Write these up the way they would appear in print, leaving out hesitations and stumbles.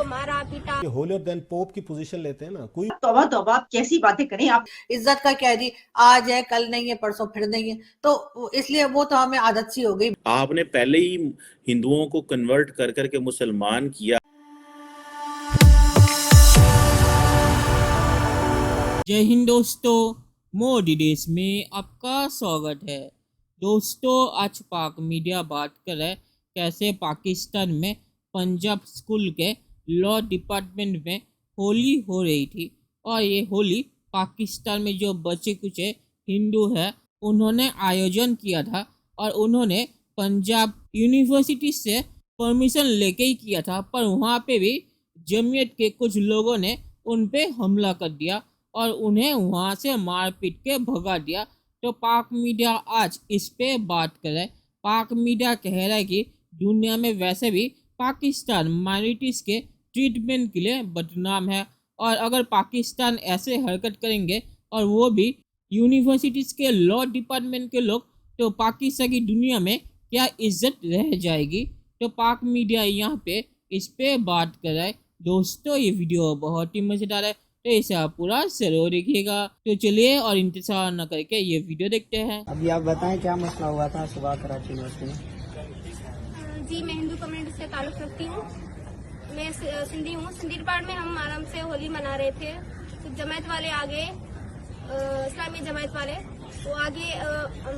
मारा पीटा। Holier then pope की पोजीशन लेते हैं ना कोई। तौबा तौबा, आप कैसी बातें करें आप। इज्जत का क्या है जी, आज है कल नहीं है परसों फिर नहीं है, तो इसलिए वो तो हमें आदत सी हो गई। आपने पहले ही हिंदुओं को कन्वर्ट कर करके मुसलमान किया। जय हिंद दोस्तों, मोदी देश में आपका स्वागत है। दोस्तों, आज पाक मीडिया बात करे कैसे पाकिस्तान में पंजाब स्कूल के लॉ डिपार्टमेंट में होली हो रही थी, और ये होली पाकिस्तान में जो बचे कुछ हिंदू है उन्होंने आयोजन किया था, और उन्होंने पंजाब यूनिवर्सिटी से परमिशन लेके ही किया था, पर वहाँ पे भी जमीयत के कुछ लोगों ने उन पे हमला कर दिया और उन्हें वहाँ से मार पीट के भगा दिया। तो पाक मीडिया आज इस पे बात करे। पाक मीडिया कह रहा है कि दुनिया में वैसे भी पाकिस्तान माइनॉरिटीज़ के ट्रीटमेंट के लिए बदनाम है, और अगर पाकिस्तान ऐसे हरकत करेंगे और वो भी यूनिवर्सिटीज़ के लॉ डिपार्टमेंट के लोग, तो पाकिस्तान की दुनिया में क्या इज्जत रह जाएगी। तो पाक मीडिया यहाँ पे इस पे बात कर रहा है। दोस्तों, ये वीडियो बहुत ही मज़ेदार है, तो इसे आप पूरा जरूर देखिएगा। तो चलिए और इंतजार न करके ये वीडियो देखते हैं। अभी आप बताएं क्या मसला हुआ था सुबह कराची यूनिवर्सिटी में। जी, मैं हिंदू कम्युनिटी से ताल्लुक़ रखती हूँ। मैं सिंधी हूँ। सिंधी डिपार्टमेंट में हम आराम से होली मना रहे थे, तो जमात वाले आगे, इस्लामी जमात वाले वो आगे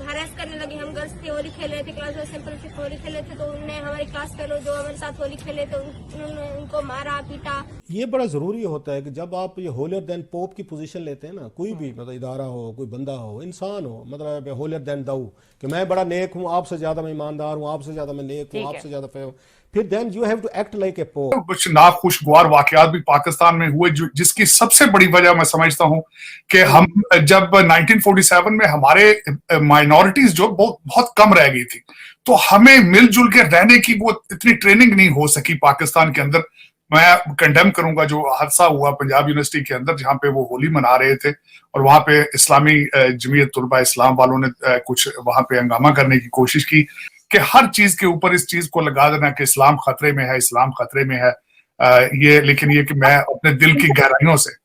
हरास करने लगे। हम गर्ल्स थे, होली खेल रहे थे, क्लास में सिंपल होली खेल रहे थे, तो उन्होंने हमारे क्लास फेलो जो हमारे साथ होली खेले थे उन्होंने उनको मारा पीटा। ये बड़ा जरूरी होता है कि जब आप ये होलियर देन पोप की पोजीशन लेते हैं ना, कोई भी मतलब इदारा हो, कोई बंदा हो, इंसान हो, मतलब होलियर देन दाऊ कि मैं बड़ा नेक हूँ, आपसे ज्यादा मैं ईमानदार हूँ, आपसे ज्यादा मैं नेक हूँ, आपसे ज्यादा फेव, फिर then you have to act like a pope. कुछ नाखुशगवार वाकयात भी पाकिस्तान में हुए, जिसकी सबसे बड़ी वजह मैं समझता हूं कि हम जब 1947 में हमारे माइनॉरिटीज जो बहुत कम रह गई थी, तो हमें मिलजुल के रहने की वो इतनी ट्रेनिंग नहीं हो सकी पाकिस्तान के अंदर। मैं कंडेम करूंगा जो हादसा हुआ पंजाब यूनिवर्सिटी के अंदर, जहां पे वो होली मना रहे थे और वहां पे इस्लामी जमीयत तुलबा इस्लाम वालों ने कुछ वहां पे हंगामा करने की कोशिश की कि हर चीज के ऊपर इस चीज को लगा देना कि इस्लाम खतरे में है, इस्लाम खतरे में है। लेकिन ये कि मैं अपने दिल की गहराइयों से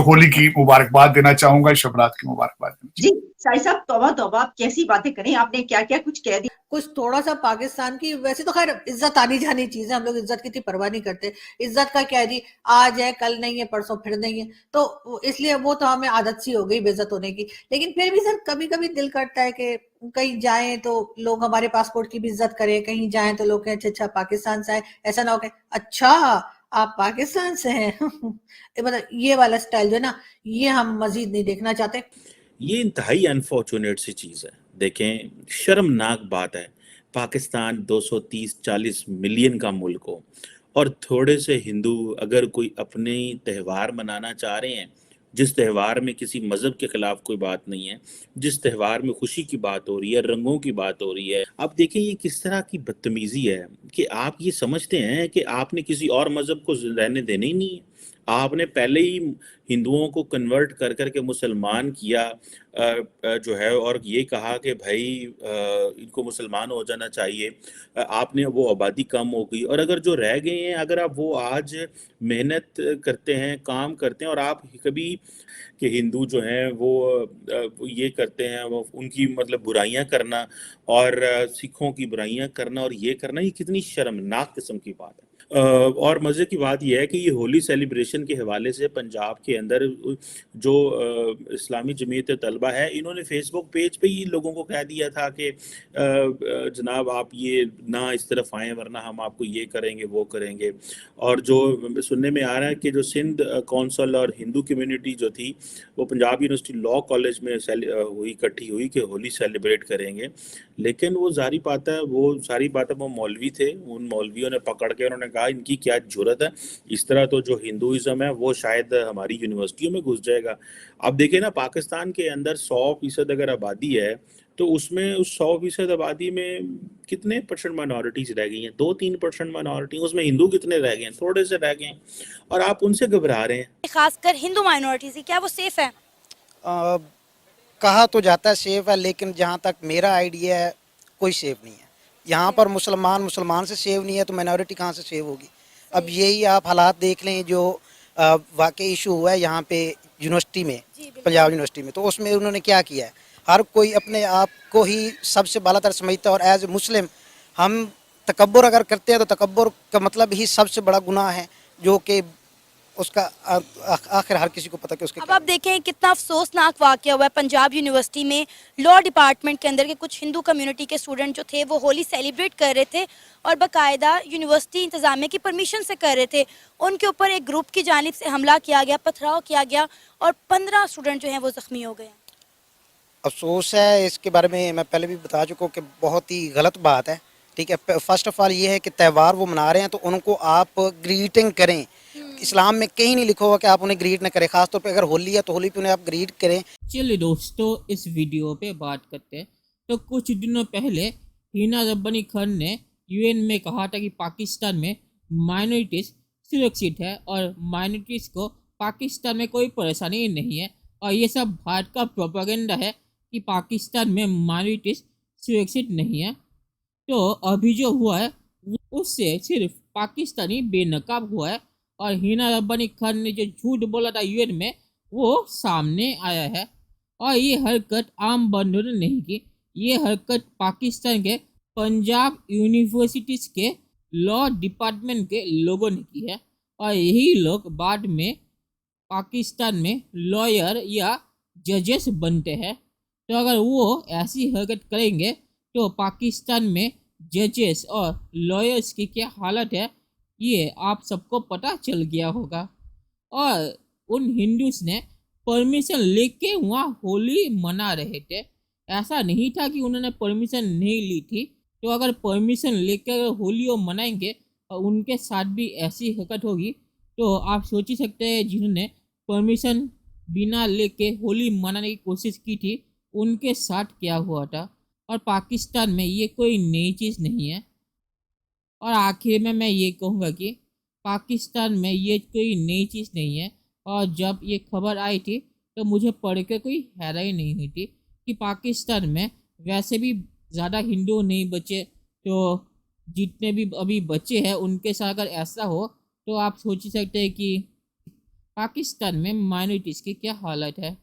होली की मुबारकबाद देना चाहूंगा, शबरात की मुबारकबाद देना जी साई साहब, तौबा तौबा, आप कैसी बातें करें। आपने क्या क्या कुछ कह दिया। कुछ थोड़ा सा पाकिस्तान की, वैसे तो खैर इज्जत आनी जानी चीज है, हम लोग इज्जत की इतनी परवाह नहीं करते। इज्जत का क्या है जी, आज है कल नहीं है परसों फिर नहीं है, तो इसलिए वो तो हमें आदत सी हो गई बेइज्जत होने की। लेकिन फिर भी सर कभी कभी दिल करता है कि कहीं जाएं तो लोग हमारे पासपोर्ट की भी इज्जत करें, कहीं जाएं तो लोग कहें अच्छा पाकिस्तान से आए, ऐसा ना हो कि अच्छा आप पाकिस्तान से हैं। मतलब ये वाला स्टाइल जो है ना, ये हम मजीद नहीं देखना चाहते। ये इंतहाई अनफॉर्चुनेट सी चीज़ है। देखें, शर्मनाक बात है, पाकिस्तान 230-40 मिलियन का मुल्क हो और थोड़े से हिंदू अगर कोई अपने त्यौहार मनाना चाह रहे हैं, जिस त्यौहार में किसी मज़हब के ख़िलाफ़ कोई बात नहीं है, जिस त्यौहार में खुशी की बात हो रही है, रंगों की बात हो रही है। अब देखें ये किस तरह की बदतमीज़ी है कि आप ये समझते हैं कि आपने किसी और मज़हब को रहने देना ही नहीं है। आपने पहले ही हिंदुओं को कन्वर्ट कर करके मुसलमान किया जो है, और ये कहा कि भाई इनको मुसलमान हो जाना चाहिए। आपने वो आबादी कम हो गई, और अगर जो रह गए हैं, अगर आप वो आज मेहनत करते हैं, काम करते हैं, और आप कभी कि हिंदू जो हैं वो ये करते हैं, वो उनकी मतलब बुराइयां करना और सिखों की बुराइयां करना और ये करना, ये कितनी शर्मनाक किस्म की बात है। और मज़े की बात यह है कि ये होली सेलिब्रेशन के हवाले से पंजाब के अंदर जो इस्लामी जमीयत तलबा है, इन्होंने फेसबुक पेज पे ही लोगों को कह दिया था कि जनाब आप ये ना इस तरफ आएँ वरना हम आपको ये करेंगे वो करेंगे। और जो सुनने में आ रहा है कि जो सिंध कौंसल और हिंदू कम्युनिटी जो थी वो पंजाब यूनिवर्सिटी लॉ कॉलेज में इकट्ठी हुई कि होली सेलिब्रेट करेंगे, लेकिन वो सारी बातें वो मौलवी थे, उन मौलवियों ने पकड़ के उन्होंने कहा इनकी क्या जुर्रत है, इस तरह तो जो हिंदुइज्म है वो शायद हमारी यूनिवर्सिटियों में घुस जाएगा। अब देखिए ना, पाकिस्तान के अंदर 100% अगर आबादी है तो उसमें उस 100% आबादी में कितने परसेंट माइनॉरिटीज रह गई हैं? 2-3% माइनॉरिटी, उसमें हिंदू कितने रह गए हैं? थोड़े से रह गए हैं, और आप उनसे घबरा रहे हैं। खासकर हिंदू माइनॉरिटी से, क्या वो सेफ है? कहा तो जाता है सेफ है, लेकिन जहाँ तक मेरा आइडिया है कोई सेफ नहीं है। यहाँ पर मुसलमान से सेव नहीं है तो माइनॉरिटी कहाँ से सेव होगी? अब यही आप हालात देख लें जो वाकई इशू हुआ है यहाँ पे यूनिवर्सिटी में, पंजाब यूनिवर्सिटी में, तो उसमें उन्होंने क्या किया है, हर कोई अपने आप को ही सबसे बालातर समझता है और एज ए मुस्लिम हम तकब्बुर अगर करते हैं तो तकब्बुर का मतलब ही सबसे बड़ा गुनाह है, जो कि उसका आखिर हर किसी को पता कि उसके अब आप देखें कितना अफसोसनाक वाकया हुआ है पंजाब यूनिवर्सिटी में लॉ डिपार्टमेंट के अंदर के कुछ हिंदू कम्युनिटी के स्टूडेंट जो थे वो होली सेलिब्रेट कर रहे थे और बाकायदा यूनिवर्सिटी इंतजामिया की परमिशन से कर रहे थे। उनके ऊपर एक ग्रुप की जानिब से हमला किया गया, पथराव किया गया और 15 स्टूडेंट जो हैं वो जख्मी हो गए। अफसोस है, इसके बारे में मैं पहले भी बता चुका हूँ कि बहुत ही गलत बात है। ठीक है, फर्स्ट ऑफ ऑल ये है कि त्यौहार वो मना रहे हैं तो उनको आप ग्रीटिंग करें। इस्लाम में कहीं नहीं लिखा हुआ कि आप उन्हें ग्रीट न करें, खासतौर पे अगर होली है तो होली पे उन्हें आप ग्रीट करें। चलिए दोस्तों, इस वीडियो पे बात करते हैं। तो कुछ दिनों पहले हिना रब्बानी खान ने यूएन में कहा था कि पाकिस्तान में माइनॉरिटीज़ सुरक्षित है और माइनॉरिटीज़ को पाकिस्तान में कोई परेशानी नहीं है, और ये सब भारत का प्रोपेगेंडा है कि पाकिस्तान में माइनॉरिटीज़ सुरक्षित नहीं है। तो अभी जो हुआ है उससे सिर्फ पाकिस्तानी बेनकाब हुआ है और हिना रब्बानी खान ने जो झूठ बोला था यूएन में वो सामने आया है। और ये हरकत आम बंदों ने नहीं की, ये हरकत पाकिस्तान के पंजाब यूनिवर्सिटीज़ के लॉ डिपार्टमेंट के लोगों ने की है। और यही लोग बाद में पाकिस्तान में लॉयर या जजेस बनते हैं। तो अगर वो ऐसी हरकत करेंगे तो पाकिस्तान में जजेस और लॉयर्स की क्या हालत है ये आप सबको पता चल गया होगा। और उन हिंदूस ने परमिशन लेके वहाँ होली मना रहे थे, ऐसा नहीं था कि उन्होंने परमिशन नहीं ली थी। तो अगर परमिशन लेकर होली वो मनाएंगे और उनके साथ भी ऐसी हरकत होगी तो आप सोच ही सकते हैं जिन्होंने परमिशन बिना लेके होली मनाने की कोशिश की थी उनके साथ क्या हुआ था। और पाकिस्तान में ये कोई नई चीज़ नहीं है। और आखिर में मैं ये कहूँगा कि पाकिस्तान में ये कोई नई चीज़ नहीं है। और जब ये खबर आई थी तो मुझे पढ़ के कोई हैरानी नहीं हुई थी कि पाकिस्तान में वैसे भी ज़्यादा हिंदू नहीं बचे, तो जितने भी अभी बचे हैं उनके साथ अगर ऐसा हो तो आप सोच ही सकते हैं कि पाकिस्तान में माइनॉरिटीज़ की क्या हालत है।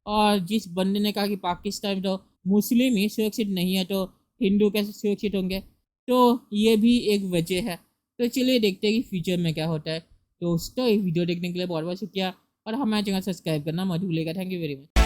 और जिस बंदे ने कहा कि पाकिस्तान में तो मुस्लिम ही सुरक्षित नहीं है तो हिंदू कैसे सुरक्षित होंगे, तो ये भी एक वजह है। तो चलिए देखते हैं कि फ्यूचर में क्या होता है। दोस्तों, ये वीडियो देखने के लिए बहुत बहुत शुक्रिया और हमारे चैनल सब्सक्राइब करना मत भूलिएगा। Thank you very much.